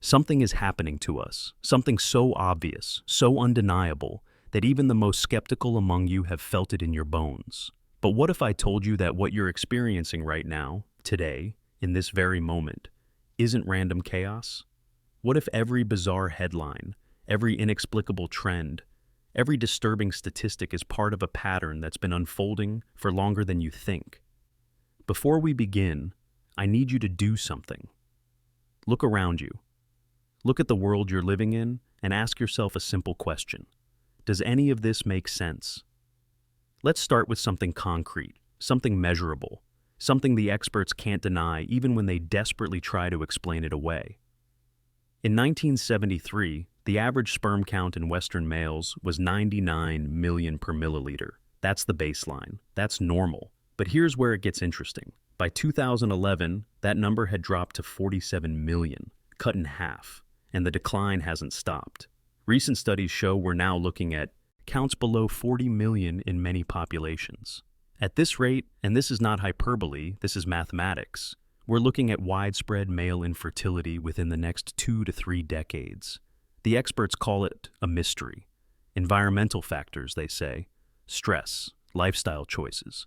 Something is happening to us, something so obvious, so undeniable, that even the most skeptical among you have felt it in your bones. But what if I told you that what you're experiencing right now, today, in this very moment, isn't random chaos? What if every bizarre headline, every inexplicable trend, every disturbing statistic is part of a pattern that's been unfolding for longer than you think? Before we begin, I need you to do something. Look around you. Look at the world you're living in and ask yourself a simple question. Does any of this make sense? Let's start with something concrete, something measurable, something the experts can't deny even when they desperately try to explain it away. In 1973, the average sperm count in Western males was 99 million per milliliter. That's the baseline. That's normal. But here's where it gets interesting. By 2011, that number had dropped to 47 million, cut in half, and the decline hasn't stopped. Recent studies show we're now looking at counts below 40 million in many populations. At this rate, and this is not hyperbole, this is mathematics, we're looking at widespread male infertility within the next 2 to 3 decades. The experts call it a mystery. Environmental factors, they say. Stress, lifestyle choices.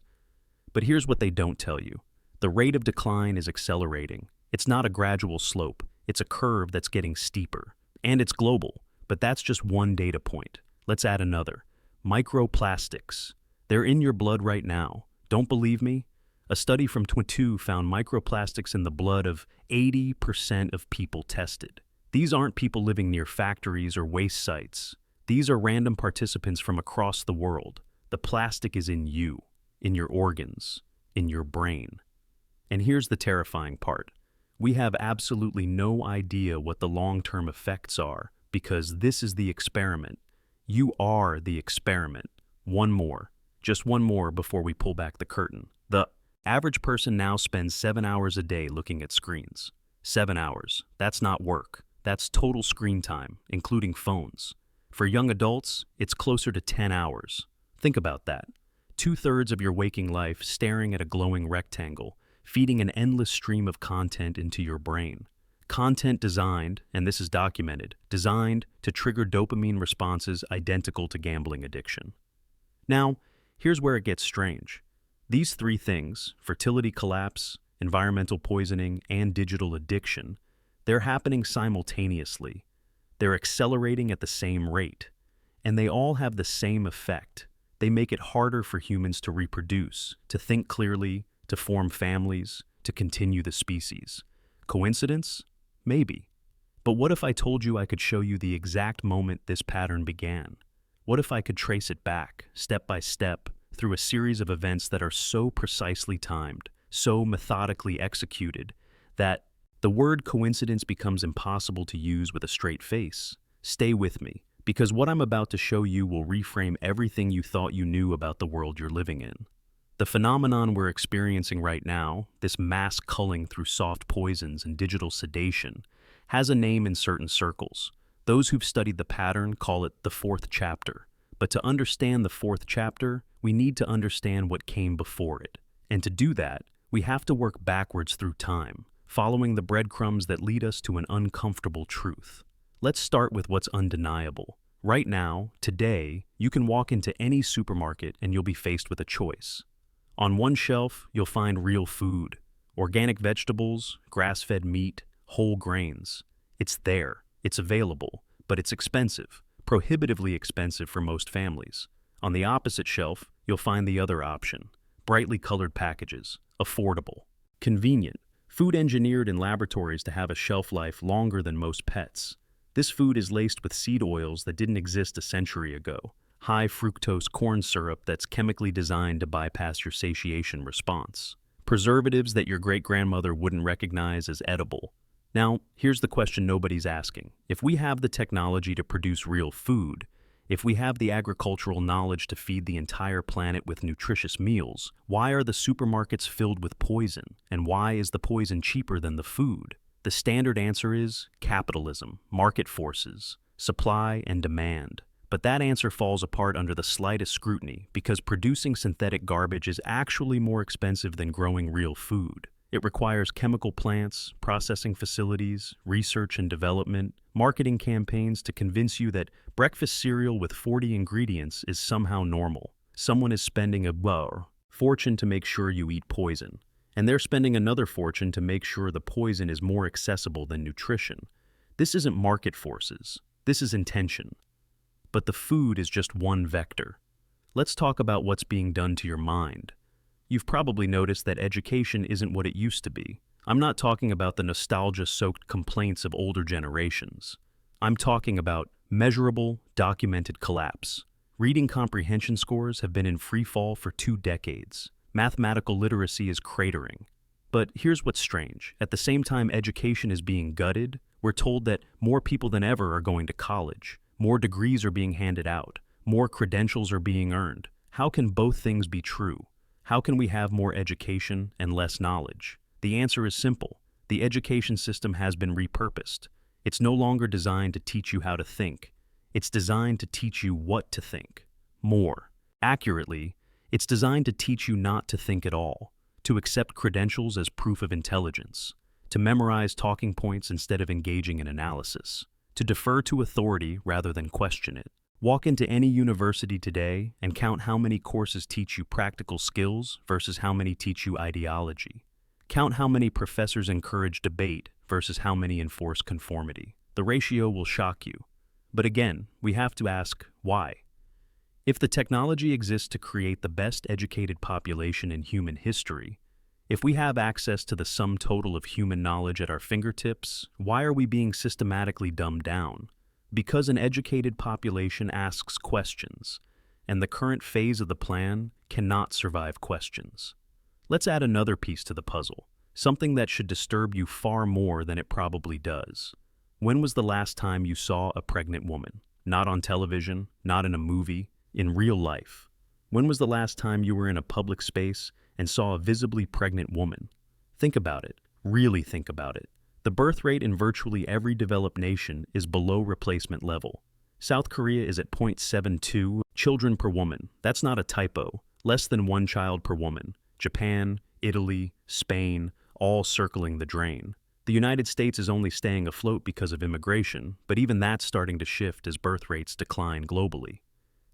But here's what they don't tell you. The rate of decline is accelerating. It's not a gradual slope. It's a curve that's getting steeper. And it's global. But that's just one data point. Let's add another. Microplastics. They're in your blood right now. Don't believe me? A study from 2022 found microplastics in the blood of 80% of people tested. These aren't people living near factories or waste sites. These are random participants from across the world. The plastic is in you, in your organs, in your brain. And here's the terrifying part. We have absolutely no idea what the long-term effects are because this is the experiment. You are the experiment. One more. Just one more before we pull back the curtain. The average person now spends 7 hours a day looking at screens. 7 hours. That's not work. That's total screen time, including phones. For young adults, it's closer to 10 hours. Think about that. 2/3 of your waking life staring at a glowing rectangle, feeding an endless stream of content into your brain. Content designed, and this is documented, designed to trigger dopamine responses identical to gambling addiction. Now, here's where it gets strange. These 3 things, fertility collapse, environmental poisoning, and digital addiction, they're happening simultaneously. They're accelerating at the same rate, and they all have the same effect. They make it harder for humans to reproduce, to think clearly, to form families, to continue the species. Coincidence? Maybe. But what if I told you I could show you the exact moment this pattern began? What if I could trace it back, step by step, through a series of events that are so precisely timed, so methodically executed, that the word coincidence becomes impossible to use with a straight face? Stay with me, because what I'm about to show you will reframe everything you thought you knew about the world you're living in. The phenomenon we're experiencing right now, this mass culling through soft poisons and digital sedation, has a name in certain circles. Those who've studied the pattern call it the 4th chapter. But to understand the 4th chapter, we need to understand what came before it. And to do that, we have to work backwards through time, following the breadcrumbs that lead us to an uncomfortable truth. Let's start with what's undeniable. Right now, today, you can walk into any supermarket and you'll be faced with a choice. On one shelf, you'll find real food, organic vegetables, grass-fed meat, whole grains. It's there, it's available, but it's expensive, prohibitively expensive for most families. On the opposite shelf, you'll find the other option, brightly colored packages, affordable, convenient, food engineered in laboratories to have a shelf life longer than most pets. This food is laced with seed oils that didn't exist a century ago, high fructose corn syrup that's chemically designed to bypass your satiation response, preservatives that your great-grandmother wouldn't recognize as edible. Now, here's the question nobody's asking. If we have the technology to produce real food, if we have the agricultural knowledge to feed the entire planet with nutritious meals, why are the supermarkets filled with poison? And why is the poison cheaper than the food? The standard answer is capitalism, market forces, supply and demand. But that answer falls apart under the slightest scrutiny because producing synthetic garbage is actually more expensive than growing real food. It requires chemical plants, processing facilities, research and development, marketing campaigns to convince you that breakfast cereal with 40 ingredients is somehow normal. Someone is spending a fortune to make sure you eat poison, and they're spending another fortune to make sure the poison is more accessible than nutrition. This isn't market forces. This is intention. But the food is just one vector. Let's talk about what's being done to your mind. You've probably noticed that education isn't what it used to be. I'm not talking about the nostalgia-soaked complaints of older generations. I'm talking about measurable, documented collapse. Reading comprehension scores have been in free fall for 2 decades. Mathematical literacy is cratering. But here's what's strange. At the same time education is being gutted, we're told that more people than ever are going to college. More degrees are being handed out. More credentials are being earned. How can both things be true? How can we have more education and less knowledge? The answer is simple. The education system has been repurposed. It's no longer designed to teach you how to think. It's designed to teach you what to think. More accurately, it's designed to teach you not to think at all, to accept credentials as proof of intelligence, to memorize talking points instead of engaging in analysis, to defer to authority rather than question it. Walk into any university today and count how many courses teach you practical skills versus how many teach you ideology. Count how many professors encourage debate versus how many enforce conformity. The ratio will shock you. But again, we have to ask, why? If the technology exists to create the best educated population in human history, if we have access to the sum total of human knowledge at our fingertips, why are we being systematically dumbed down? Because an educated population asks questions, and the current phase of the plan cannot survive questions. Let's add another piece to the puzzle, something that should disturb you far more than it probably does. When was the last time you saw a pregnant woman? Not on television, not in a movie, in real life. When was the last time you were in a public space and saw a visibly pregnant woman? Think about it. Really think about it. The birth rate in virtually every developed nation is below replacement level. South Korea is at 0.72 children per woman. That's not a typo. Less than 1 child per woman. Japan, Italy, Spain, all circling the drain. The United States is only staying afloat because of immigration, but even that's starting to shift as birth rates decline globally.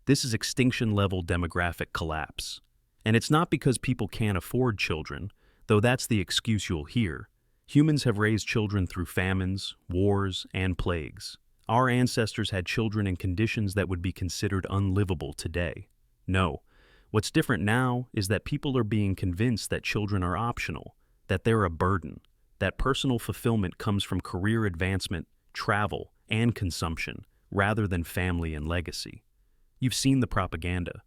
This is extinction-level demographic collapse. And it's not because people can't afford children, though that's the excuse you'll hear. Humans have raised children through famines, wars, and plagues. Our ancestors had children in conditions that would be considered unlivable today. No, what's different now is that people are being convinced that children are optional, that they're a burden, that personal fulfillment comes from career advancement, travel, and consumption, rather than family and legacy. You've seen the propaganda.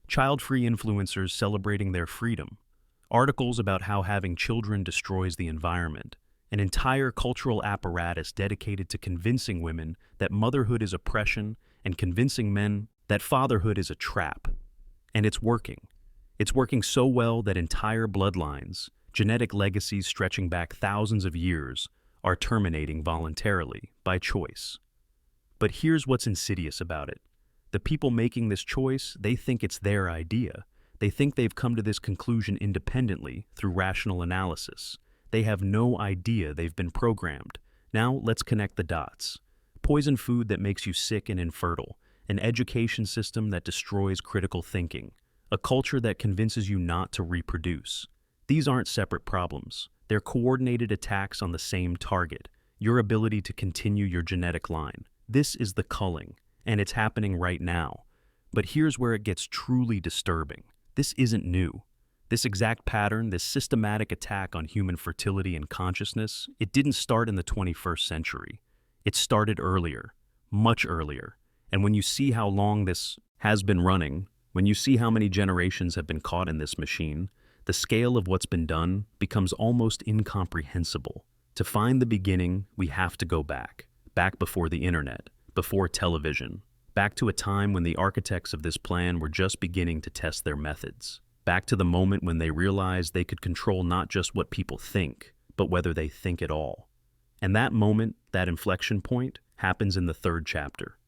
Child-free influencers celebrating their freedom. Articles about how having children destroys the environment. An entire cultural apparatus dedicated to convincing women that motherhood is oppression and convincing men that fatherhood is a trap. And it's working. It's working so well that entire bloodlines, genetic legacies stretching back thousands of years, are terminating voluntarily, by choice. But here's what's insidious about it. The people making this choice, they think it's their idea. They think they've come to this conclusion independently through rational analysis. They have no idea they've been programmed. Now let's connect the dots. Poison food that makes you sick and infertile. An education system that destroys critical thinking. A culture that convinces you not to reproduce. These aren't separate problems. They're coordinated attacks on the same target, your ability to continue your genetic line. This is the culling, and it's happening right now. But here's where it gets truly disturbing. This isn't new. This exact pattern, this systematic attack on human fertility and consciousness, it didn't start in the 21st century. It started earlier, much earlier. And when you see how long this has been running, when you see how many generations have been caught in this machine, the scale of what's been done becomes almost incomprehensible. To find the beginning, we have to go back before the internet, before television, back to a time when the architects of this plan were just beginning to test their methods, back to the moment when they realized they could control not just what people think, but whether they think at all. And that moment, that inflection point, happens in the 3rd chapter.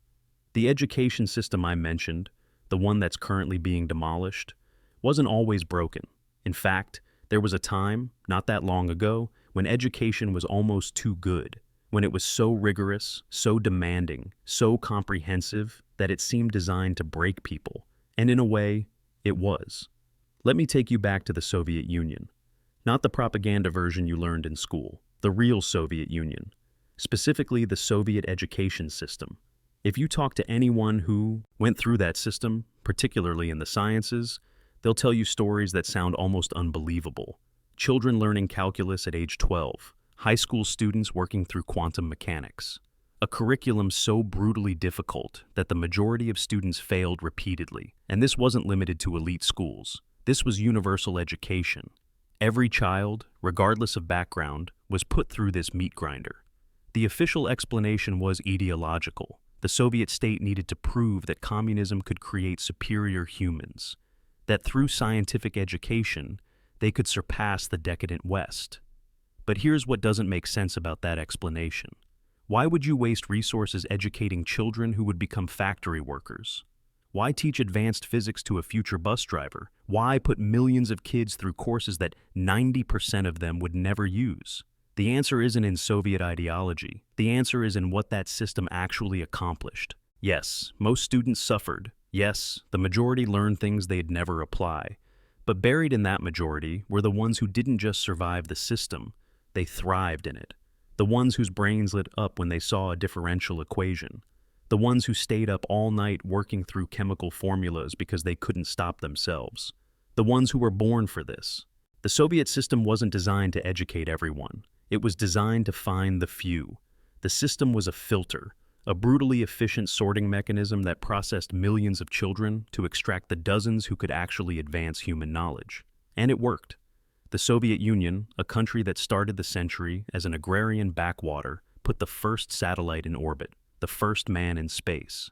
The education system I mentioned, the one that's currently being demolished, wasn't always broken. In fact, There was a time, not that long ago, when education was almost too good, when it was so rigorous, so demanding, so comprehensive that it seemed designed to break people. And in a way, it was. Let me take you back to the Soviet Union. Not the propaganda version you learned in school, the real Soviet Union. Specifically, the Soviet education system. If you talk to anyone who went through that system, particularly in the sciences, they'll tell you stories that sound almost unbelievable. Children learning calculus at age 12, high school students working through quantum mechanics. A curriculum so brutally difficult that the majority of students failed repeatedly. And this wasn't limited to elite schools. This was universal education. Every child, regardless of background, was put through this meat grinder. The official explanation was ideological. The Soviet state needed to prove that communism could create superior humans, that through scientific education, they could surpass the decadent West. But here's what doesn't make sense about that explanation. Why would you waste resources educating children who would become factory workers? Why teach advanced physics to a future bus driver? Why put millions of kids through courses that 90% of them would never use? The answer isn't in Soviet ideology. The answer is in what that system actually accomplished. Yes, most students suffered. Yes, the majority learned things they'd never apply. But buried in that majority were the ones who didn't just survive the system, they thrived in it. The ones whose brains lit up when they saw a differential equation. The ones who stayed up all night working through chemical formulas because they couldn't stop themselves. The ones who were born for this. The Soviet system wasn't designed to educate everyone. It was designed to find the few. The system was a filter, a brutally efficient sorting mechanism that processed millions of children to extract the dozens who could actually advance human knowledge. And it worked. The Soviet Union, a country that started the century as an agrarian backwater, put the first satellite in orbit, the first man in space.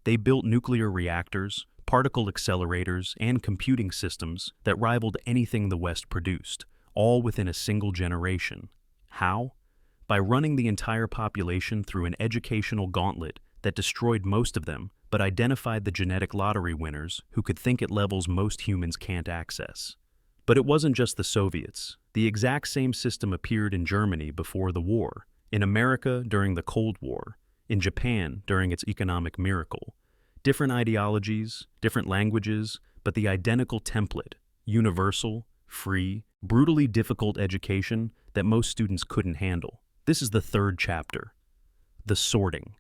They built nuclear reactors, particle accelerators, and computing systems that rivaled anything the West produced, all within a single generation. How? By running the entire population through an educational gauntlet that destroyed most of them, but identified the genetic lottery winners who could think at levels most humans can't access. But it wasn't just the Soviets. The exact same system appeared in Germany before the war, in America during the Cold War, in Japan during its economic miracle. Different ideologies, different languages, but the identical template: universal, free, brutally difficult education that most students couldn't handle. This is the third chapter, the sorting.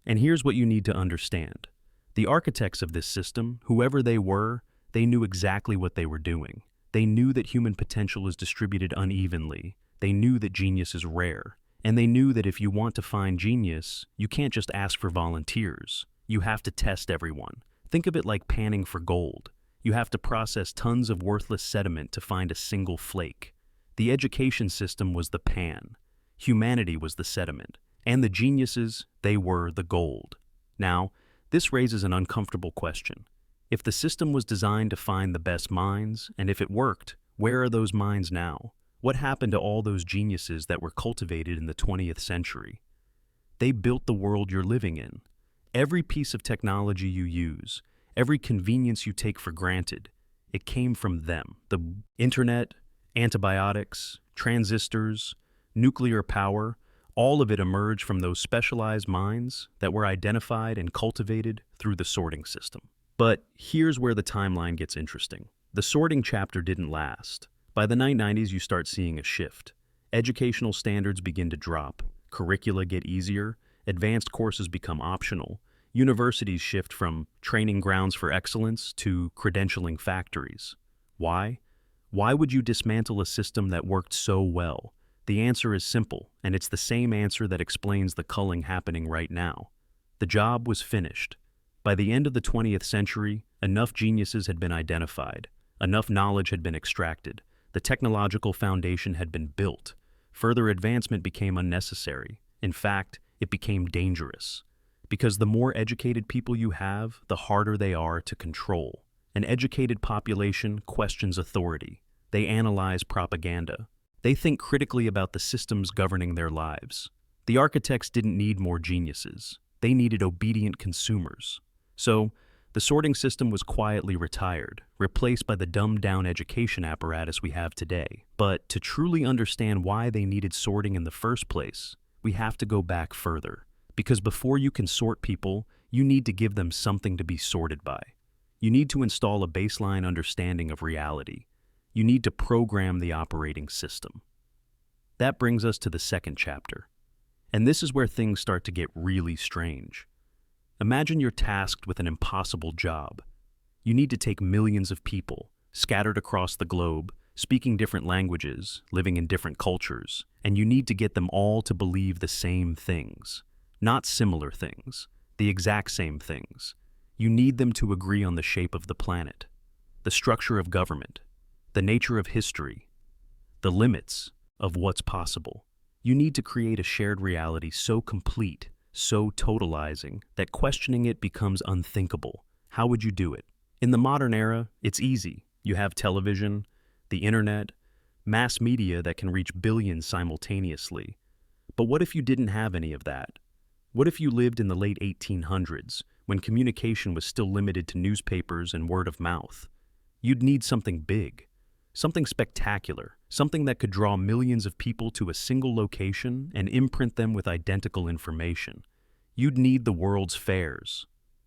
And here's what you need to understand. The architects of this system, whoever they were, they knew exactly what they were doing. They knew that human potential is distributed unevenly. They knew that genius is rare. And they knew that if you want to find genius, you can't just ask for volunteers. You have to test everyone. Think of it like panning for gold. You have to process tons of worthless sediment to find a single flake. The education system was the pan. Humanity was the sediment. And the geniuses, they were the gold. Now, this raises an uncomfortable question. If the system was designed to find the best minds, and if it worked, where are those minds now? What happened to all those geniuses that were cultivated in the 20th century? They built the world you're living in. Every piece of technology you use, every convenience you take for granted, it came from them. The internet, antibiotics, transistors, nuclear power, all of it emerged from those specialized minds that were identified and cultivated through the sorting system. But here's where the timeline gets interesting. The sorting chapter didn't last. By the 1990s, you start seeing a shift. Educational standards begin to drop, curricula get easier, advanced courses become optional, universities shift from training grounds for excellence to credentialing factories. Why? Why would you dismantle a system that worked so well? The answer is simple, and it's the same answer that explains the culling happening right now. The job was finished. By the end of the 20th century, enough geniuses had been identified, enough knowledge had been extracted, the technological foundation had been built. Further advancement became unnecessary. In fact, it became dangerous. Because the more educated people you have, the harder they are to control. An educated population questions authority. They analyze propaganda. They think critically about the systems governing their lives. The architects didn't need more geniuses. They needed obedient consumers. So, The sorting system was quietly retired, replaced by the dumbed-down education apparatus we have today. But to truly understand why they needed sorting in the first place, we have to go back further. Because before you can sort people, you need to give them something to be sorted by. You need to install a baseline understanding of reality. You need to program the operating system. That brings us to the second chapter. And this is where things start to get really strange. Imagine you're tasked with an impossible job. You need to take millions of people, scattered across the globe, speaking different languages, living in different cultures, and you need to get them all to believe the same things. Not similar things, the exact same things. You need them to agree on the shape of the planet, the structure of government, the nature of history, the limits of what's possible. You need to create a shared reality so complete, so totalizing, that questioning it becomes unthinkable. How would you do it? In the modern era, it's easy. You have television, the internet, mass media that can reach billions simultaneously. But what if you didn't have any of that? What if you lived in the late 1800s, when communication was still limited to newspapers and word of mouth? You'd need something big, something spectacular, something that could draw millions of people to a single location and imprint them with identical information. You'd need the World's Fairs.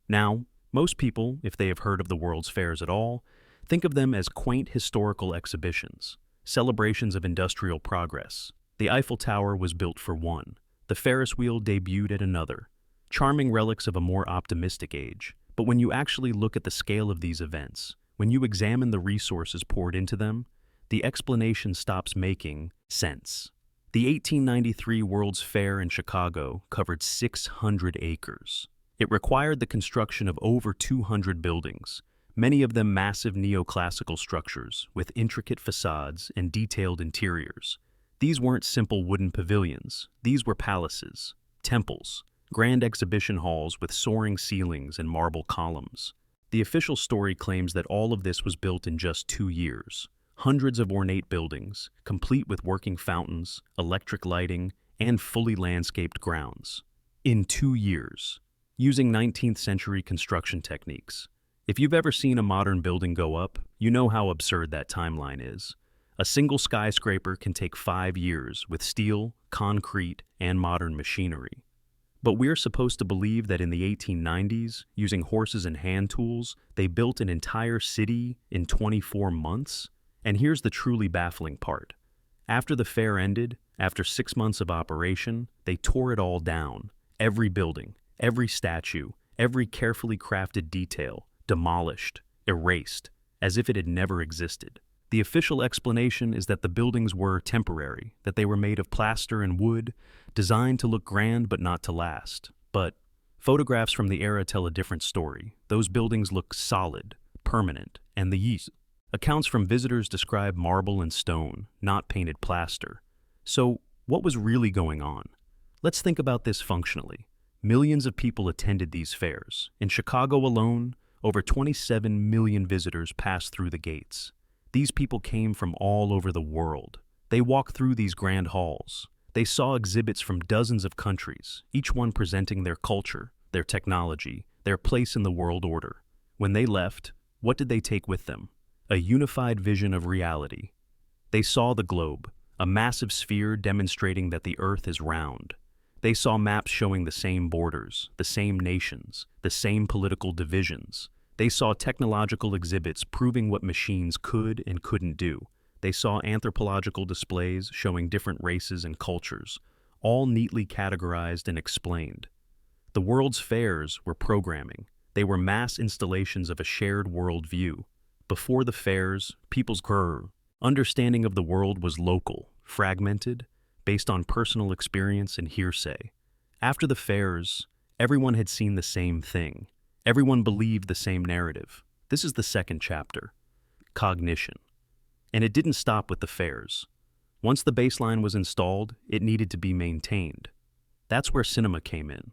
Now, most people, if they have heard of the World's Fairs at all, think of them as quaint historical exhibitions, celebrations of industrial progress. The Eiffel Tower was built for one. The Ferris wheel debuted at another. Charming relics of a more optimistic age. But when you actually look at the scale of these events, when you examine the resources poured into them, the explanation stops making sense. The 1893 World's Fair in Chicago covered 600 acres. It required the construction of over 200 buildings, many of them massive neoclassical structures with intricate facades and detailed interiors. These weren't simple wooden pavilions. These were palaces, temples, grand exhibition halls with soaring ceilings and marble columns. The official story claims that all of this was built in just 2 years. Hundreds of ornate buildings, complete with working fountains, electric lighting, and fully landscaped grounds. In 2 years, using 19th century construction techniques. If you've ever seen a modern building go up, you know how absurd that timeline is. A single skyscraper can take 5 years with steel, concrete, and modern machinery. But we're supposed to believe that in the 1890s, using horses and hand tools, they built an entire city in 24 months? And here's the truly baffling part. After the fair ended, after 6 months of operation, they tore it all down. Every building, every statue, every carefully crafted detail, demolished, erased, as if it had never existed. The official explanation is that the buildings were temporary, that they were made of plaster and wood, designed to look grand but not to last. But photographs from the era tell a different story. Those buildings look solid, permanent, and the accounts from visitors describe marble and stone, not painted plaster. So, what was really going on? Let's think about this functionally. Millions of people attended these fairs. In Chicago alone, over 27 million visitors passed through the gates. These people came from all over the world. They walked through these grand halls. They saw exhibits from dozens of countries, each one presenting their culture, their technology, their place in the world order. When they left, what did they take with them? A unified vision of reality. They saw the globe, a massive sphere demonstrating that the Earth is round. They saw maps showing the same borders, the same nations, the same political divisions. They saw technological exhibits proving what machines could and couldn't do. They saw anthropological displays showing different races and cultures, all neatly categorized and explained. The World's Fairs were programming. They were mass installations of a shared worldview. Before the fairs, people's understanding of the world was local, fragmented, based on personal experience and hearsay. After the fairs, everyone had seen the same thing. Everyone believed the same narrative. This is the second chapter, Cognition. And it didn't stop with the fairs. Once the baseline was installed, it needed to be maintained. That's where cinema came in.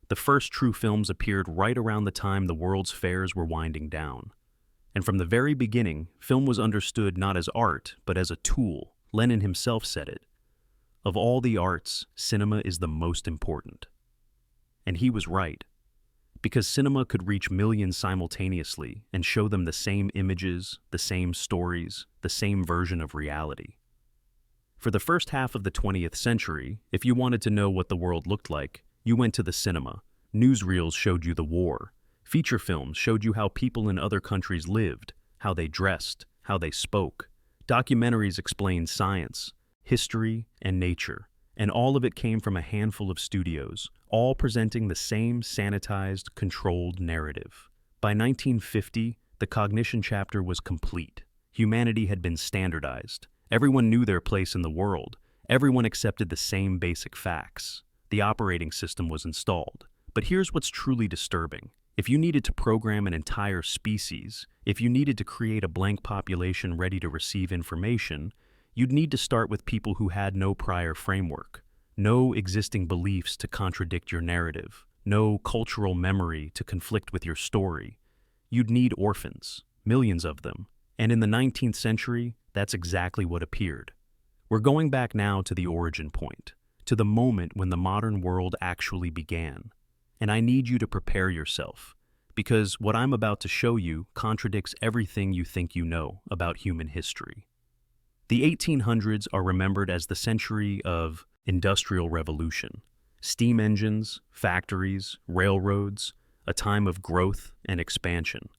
The first true films appeared right around the time the World's Fairs were winding down. And from the very beginning, film was understood not as art, but as a tool. Lenin himself said it. Of all the arts, cinema is the most important. And he was right. because cinema could reach millions simultaneously and show them the same images, the same stories, the same version of reality. For the first half of the 20th century, if you wanted to know what the world looked like, you went to the cinema. Newsreels showed you the war. Feature films showed you how people in other countries lived, how they dressed, how they spoke. Documentaries explained science, history, and nature. And all of it came from a handful of studios, all presenting the same sanitized, controlled narrative. By 1950, the Cognition chapter was complete. Humanity had been standardized. Everyone knew their place in the world. Everyone accepted the same basic facts. The operating system was installed. But here's what's truly disturbing. If you needed to program an entire species, if you needed to create a blank population ready to receive information, you'd need to start with people who had no prior framework, no existing beliefs to contradict your narrative, no cultural memory to conflict with your story. You'd need orphans, millions of them. And in the 19th century, that's exactly what appeared. We're going back now to the origin point, to the moment when the modern world actually began. And I need you to prepare yourself, because what I'm about to show you contradicts everything you think you know about human history. The 1800s are remembered as the century of industrial revolution. Steam engines, factories, railroads, a time of growth and expansion.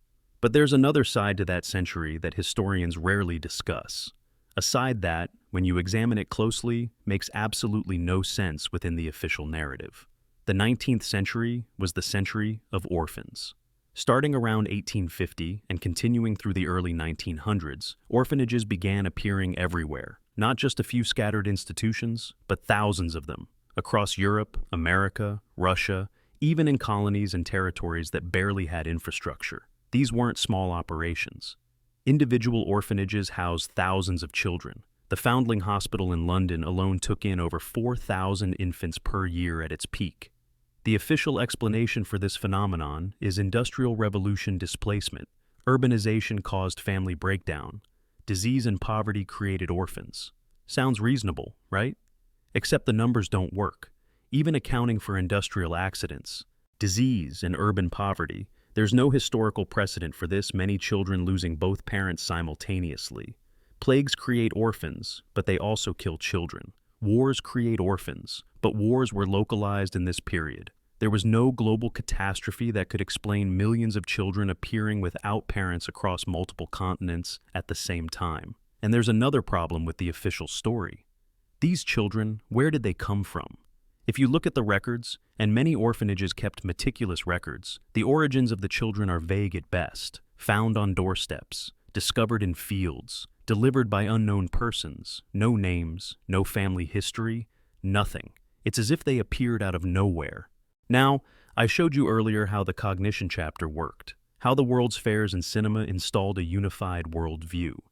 But there's another side to that century that historians rarely discuss. A side that, when you examine it closely, makes absolutely no sense within the official narrative. The 19th century was the century of orphans. Starting around 1850 and continuing through the early 1900s, orphanages began appearing everywhere, not just a few scattered institutions, but thousands of them, across Europe, America, Russia, even in colonies and territories that barely had infrastructure. These weren't small operations. Individual orphanages housed thousands of children. The Foundling Hospital in London alone took in over 4,000 infants per year at its peak. The official explanation for this phenomenon is Industrial Revolution displacement. Urbanization caused family breakdown. Disease and poverty created orphans. Sounds reasonable, right? Except the numbers don't work. Even accounting for industrial accidents, disease, and urban poverty, there's no historical precedent for this many children losing both parents simultaneously. Plagues create orphans, but they also kill children. Wars create orphans, but wars were localized in this period. There was no global catastrophe that could explain millions of children appearing without parents across multiple continents at the same time. And there's another problem with the official story. These children, where did they come from? If you look at the records, and many orphanages kept meticulous records, the origins of the children are vague at best, found on doorsteps, discovered in fields, delivered by unknown persons, no names, no family history, nothing. It's as if they appeared out of nowhere. Now, I showed you earlier how the Cognition chapter worked, how the World's Fairs and cinema installed a unified world view.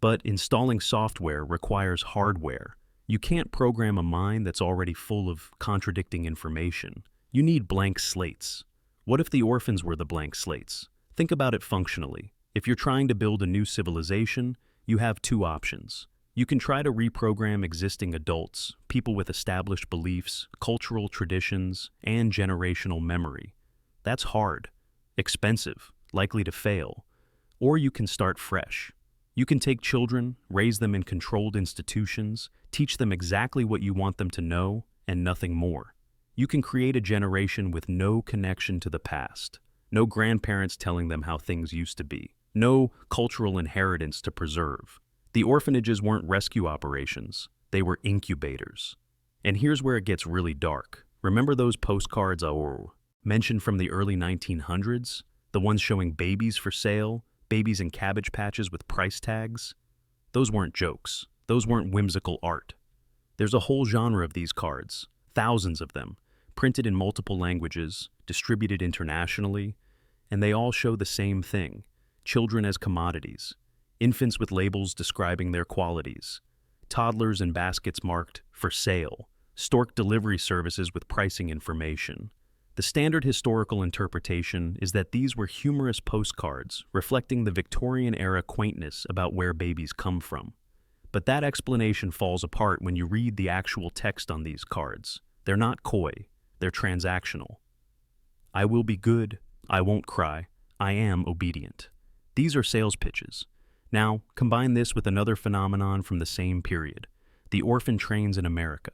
But installing software requires hardware. You can't program a mind that's already full of contradicting information. You need blank slates. What if the orphans were the blank slates? Think about it functionally. If you're trying to build a new civilization, you have two options. You can try to reprogram existing adults, people with established beliefs, cultural traditions, and generational memory. That's hard, expensive, likely to fail. Or you can start fresh. You can take children, raise them in controlled institutions, teach them exactly what you want them to know, and nothing more. You can create a generation with no connection to the past, no grandparents telling them how things used to be, no cultural inheritance to preserve. The orphanages weren't rescue operations, they were incubators. And here's where it gets really dark. Remember those postcards mentioned from the early 1900s? The ones showing babies for sale, babies in cabbage patches with price tags? Those weren't jokes. Those weren't whimsical art. There's a whole genre of these cards, thousands of them, printed in multiple languages, distributed internationally, and they all show the same thing: children as commodities, infants with labels describing their qualities, toddlers in baskets marked "for sale," stork delivery services with pricing information. The standard historical interpretation is that these were humorous postcards reflecting the Victorian-era quaintness about where babies come from. But that explanation falls apart when you read the actual text on these cards. They're not coy, they're transactional. I will be good. I won't cry. I am obedient. These are sales pitches. Now, combine this with another phenomenon from the same period, the orphan trains in America.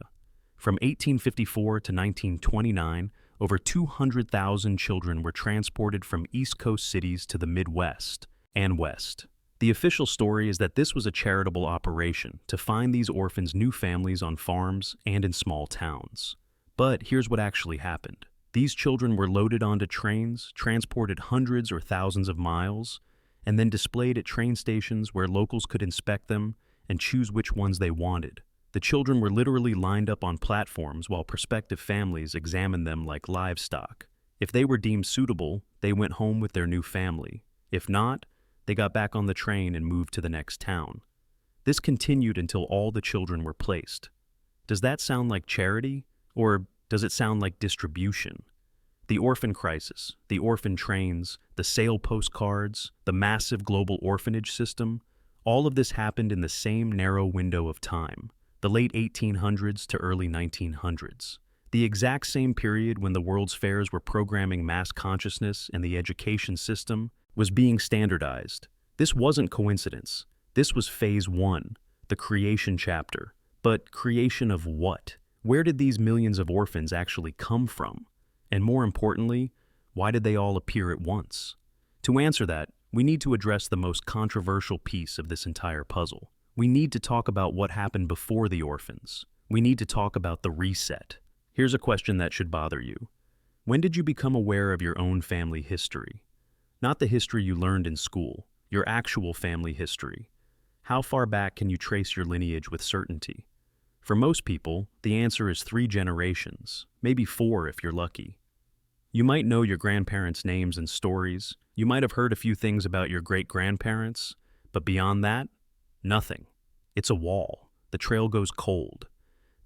From 1854 to 1929, over 200,000 children were transported from East Coast cities to the Midwest and West. The official story is that this was a charitable operation to find these orphans new families on farms and in small towns. But here's what actually happened. These children were loaded onto trains, transported hundreds or thousands of miles, and then displayed at train stations where locals could inspect them and choose which ones they wanted. The children were literally lined up on platforms while prospective families examined them like livestock. If they were deemed suitable, they went home with their new family. If not, they got back on the train and moved to the next town. This continued until all the children were placed. Does that sound like charity, or does it sound like distribution? The orphan crisis, the orphan trains, the sale postcards, the massive global orphanage system, all of this happened in the same narrow window of time, the late 1800s to early 1900s. The exact same period when the World's Fairs were programming mass consciousness and the education system was being standardized. This wasn't coincidence. This was phase one, the creation chapter. But creation of what? Where did these millions of orphans actually come from? And more importantly, why did they all appear at once? To answer that, we need to address the most controversial piece of this entire puzzle. We need to talk about what happened before the orphans. We need to talk about the reset. Here's a question that should bother you. When did you become aware of your own family history? Not the history you learned in school, your actual family history. How far back can you trace your lineage with certainty? For most people, the answer is 3 generations, maybe 4 if you're lucky. You might know your grandparents' names and stories. You might have heard a few things about your great-grandparents, but beyond that, nothing. It's a wall. The trail goes cold.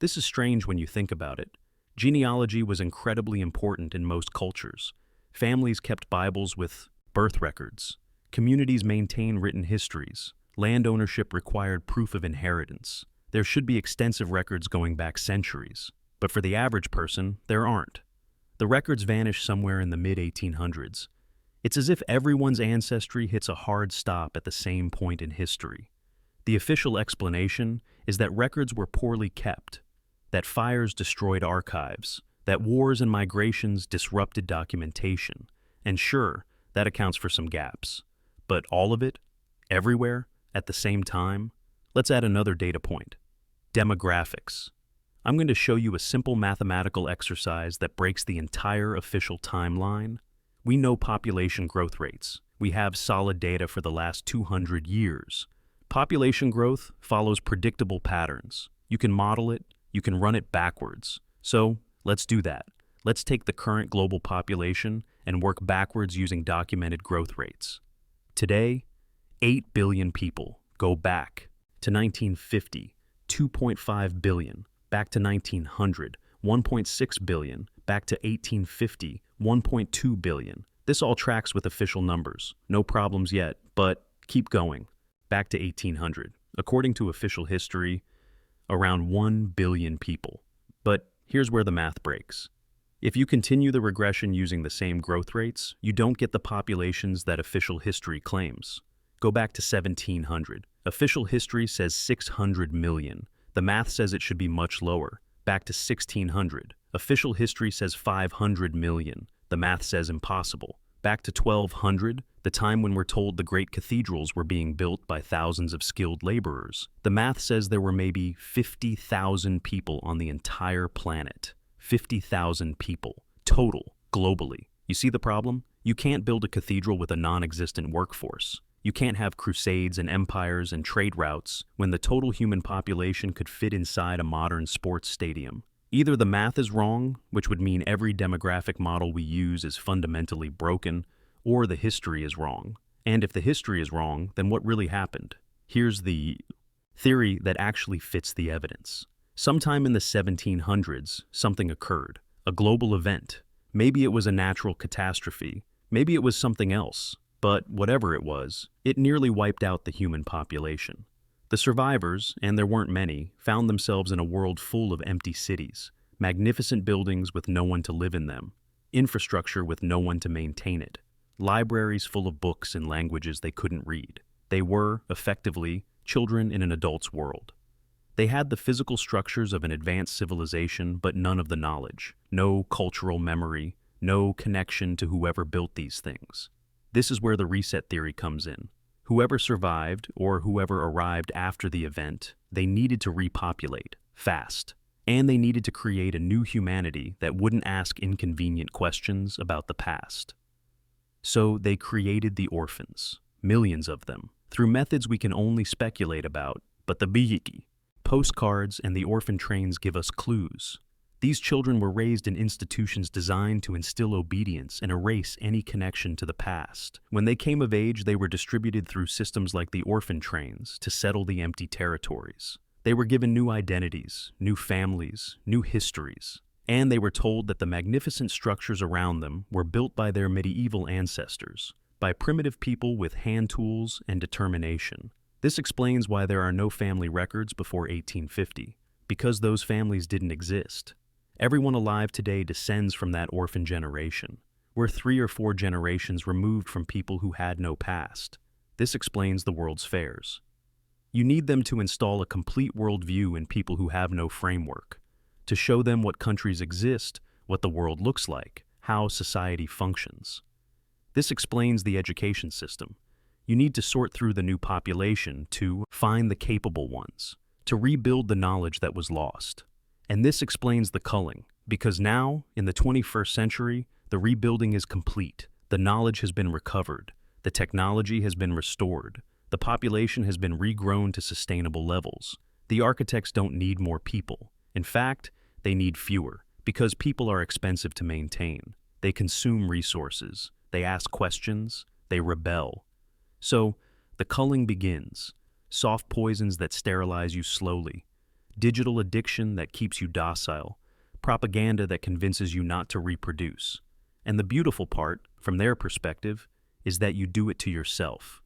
This is strange when you think about it. Genealogy was incredibly important in most cultures. Families kept Bibles with birth records. Communities maintained written histories. Land ownership required proof of inheritance. There should be extensive records going back centuries. But for the average person, there aren't. The records vanish somewhere in the mid-1800s. It's as if everyone's ancestry hits a hard stop at the same point in history. The official explanation is that records were poorly kept, that fires destroyed archives, that wars and migrations disrupted documentation. And sure, that accounts for some gaps. But all of it, everywhere, at the same time? Let's add another data point. Demographics. I'm going to show you a simple mathematical exercise that breaks the entire official timeline. We know population growth rates. We have solid data for the last 200 years. Population growth follows predictable patterns. You can model it, you can run it backwards. So let's do that. Let's take the current global population and work backwards using documented growth rates. Today, 8 billion people. Go back to 1950, 2.5 billion. Back to 1900, 1.6 billion. Back to 1850, 1.2 billion. This all tracks with official numbers. No problems yet, but keep going. Back to 1800. According to official history, around 1 billion people. But here's where the math breaks. If you continue the regression using the same growth rates, you don't get the populations that official history claims. Go back to 1700. Official history says 600 million. The math says it should be much lower. Back to 1600. Official history says 500 million. The math says impossible. Back to 1200, the time when we're told the great cathedrals were being built by thousands of skilled laborers. The math says there were maybe 50,000 people on the entire planet. 50,000 people, total, globally. You see the problem? You can't build a cathedral with a non-existent workforce. You can't have crusades and empires and trade routes when the total human population could fit inside a modern sports stadium. Either the math is wrong, which would mean every demographic model we use is fundamentally broken, or the history is wrong. And if the history is wrong, then what really happened? Here's the theory that actually fits the evidence. Sometime in the 1700s, something occurred, a global event. Maybe it was a natural catastrophe, maybe it was something else, but whatever it was, it nearly wiped out the human population. The survivors, and there weren't many, found themselves in a world full of empty cities, magnificent buildings with no one to live in them. infrastructure with no one to maintain it, libraries full of books in languages they couldn't read. They were, effectively, children in an adult's world. They had the physical structures of an advanced civilization, but none of the knowledge, no cultural memory, no connection to whoever built these things. This is where the reset theory comes in. Whoever survived, or whoever arrived after the event, they needed to repopulate, fast. And they needed to create a new humanity that wouldn't ask inconvenient questions about the past. So they created the orphans, millions of them, through methods we can only speculate about, but the biyiki, postcards and the orphan trains give us clues. These children were raised in institutions designed to instill obedience and erase any connection to the past. When they came of age, they were distributed through systems like the orphan trains to settle the empty territories. They were given new identities, new families, new histories, and they were told that the magnificent structures around them were built by their medieval ancestors, by primitive people with hand tools and determination. This explains why there are no family records before 1850, because those families didn't exist. Everyone alive today descends from that orphan generation. We're 3 or 4 generations removed from people who had no past. This explains the world's fairs. You need them to install a complete worldview in people who have no framework, to show them what countries exist, what the world looks like, how society functions. This explains the education system. You need to sort through the new population to find the capable ones, to rebuild the knowledge that was lost. And this explains the culling, because now, in the 21st century, the rebuilding is complete. The knowledge has been recovered. The technology has been restored. The population has been regrown to sustainable levels. The architects don't need more people. In fact, they need fewer, because people are expensive to maintain. They consume resources. They ask questions. They rebel. So, the culling begins. Soft poisons that sterilize you slowly. Digital addiction that keeps you docile. Propaganda that convinces you not to reproduce. And the beautiful part, from their perspective, is that you do it to yourself.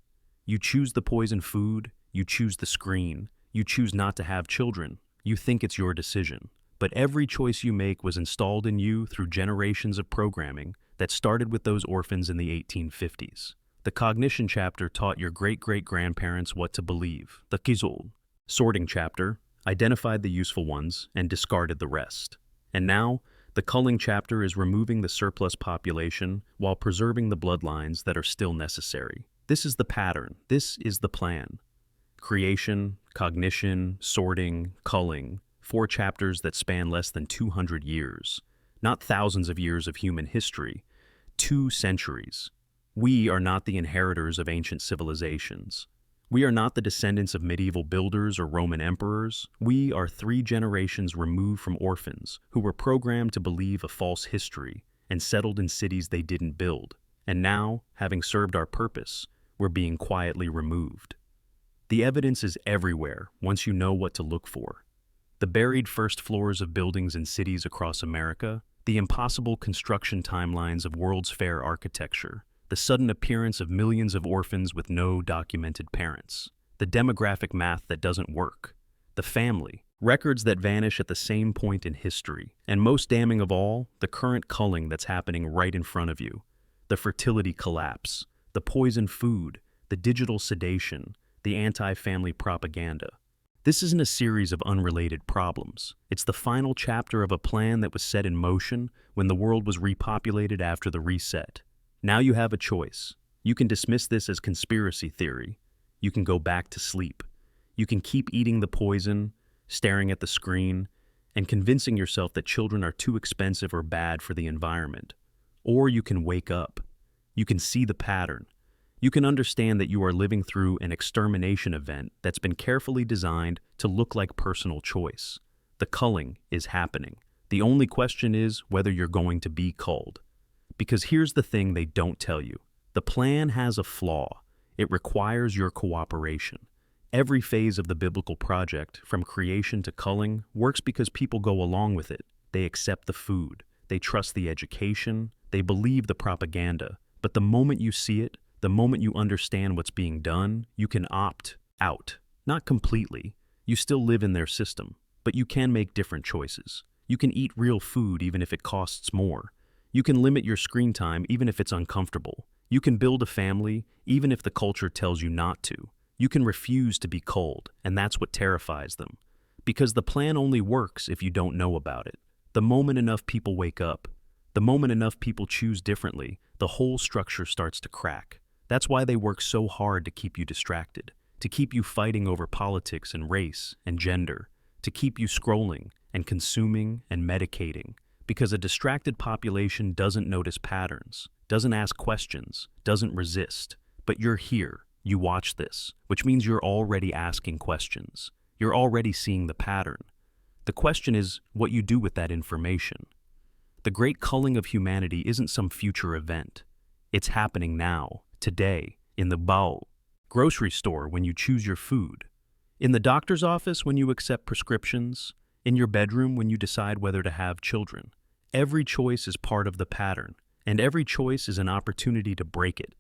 You choose the poison food, you choose the screen, you choose not to have children. You think it's your decision. But every choice you make was installed in you through generations of programming that started with those orphans in the 1850s. The Cognition chapter taught your great-great-grandparents what to believe. The Kizul sorting chapter identified the useful ones and discarded the rest. And now, the culling chapter is removing the surplus population while preserving the bloodlines that are still necessary. This is the pattern. This is the plan. Creation, cognition, sorting, culling. 4 chapters that span less than 200 years. Not thousands of years of human history. 2 centuries. We are not the inheritors of ancient civilizations. We are not the descendants of medieval builders or Roman emperors. We are 3 generations removed from orphans who were programmed to believe a false history and settled in cities they didn't build. And now, having served our purpose, we're being quietly removed. The evidence is everywhere once you know what to look for. The buried first floors of buildings in cities across America, the impossible construction timelines of World's Fair architecture, the sudden appearance of millions of orphans with no documented parents, the demographic math that doesn't work, the family, records that vanish at the same point in history, and most damning of all, the current culling that's happening right in front of you, the fertility collapse, the poison food, the digital sedation, the anti-family propaganda. This isn't a series of unrelated problems. It's the final chapter of a plan that was set in motion when the world was repopulated after the reset. Now you have a choice. You can dismiss this as conspiracy theory. You can go back to sleep. You can keep eating the poison, staring at the screen, and convincing yourself that children are too expensive or bad for the environment. Or you can wake up. You can see the pattern. You can understand that you are living through an extermination event that's been carefully designed to look like personal choice. The culling is happening. The only question is whether you're going to be culled. Because here's the thing they don't tell you. The plan has a flaw. It requires your cooperation. Every phase of the biblical project, from creation to culling, works because people go along with it. They accept the food. They trust the education. They believe the propaganda. But the moment you see it, the moment you understand what's being done, you can opt out. Not completely. You still live in their system, but you can make different choices. You can eat real food even if it costs more. You can limit your screen time even if it's uncomfortable. You can build a family even if the culture tells you not to. You can refuse to be cold, and that's what terrifies them. Because the plan only works if you don't know about it. The moment enough people wake up, the moment enough people choose differently, the whole structure starts to crack. That's why they work so hard to keep you distracted, to keep you fighting over politics and race and gender, to keep you scrolling and consuming and medicating. Because a distracted population doesn't notice patterns, doesn't ask questions, doesn't resist. But you're here, you watch this, which means you're already asking questions. You're already seeing the pattern. The question is what you do with that information. The Great Culling of Humanity isn't some future event. It's happening now, today, in the grocery store when you choose your food, in the doctor's office when you accept prescriptions, in your bedroom when you decide whether to have children. Every choice is part of the pattern, and every choice is an opportunity to break it.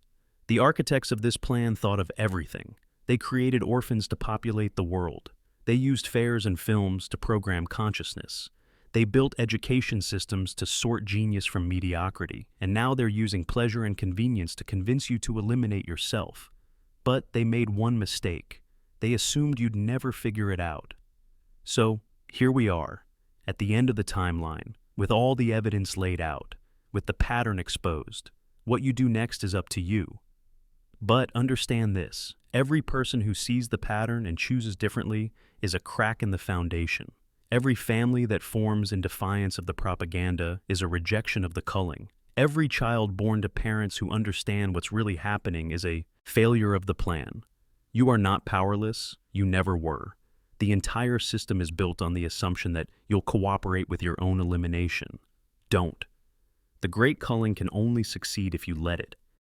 The architects of this plan thought of everything. They created orphans to populate the world. They used fairs and films to program consciousness. They built education systems to sort genius from mediocrity, and now they're using pleasure and convenience to convince you to eliminate yourself. But they made one mistake. They assumed you'd never figure it out. So, here we are, at the end of the timeline, with all the evidence laid out, with the pattern exposed. What you do next is up to you. But understand this, every person who sees the pattern and chooses differently is a crack in the foundation. Every family that forms in defiance of the propaganda is a rejection of the culling. Every child born to parents who understand what's really happening is a failure of the plan. You are not powerless, you never were. The entire system is built on the assumption that you'll cooperate with your own elimination. Don't. The Great Culling can only succeed if you let it.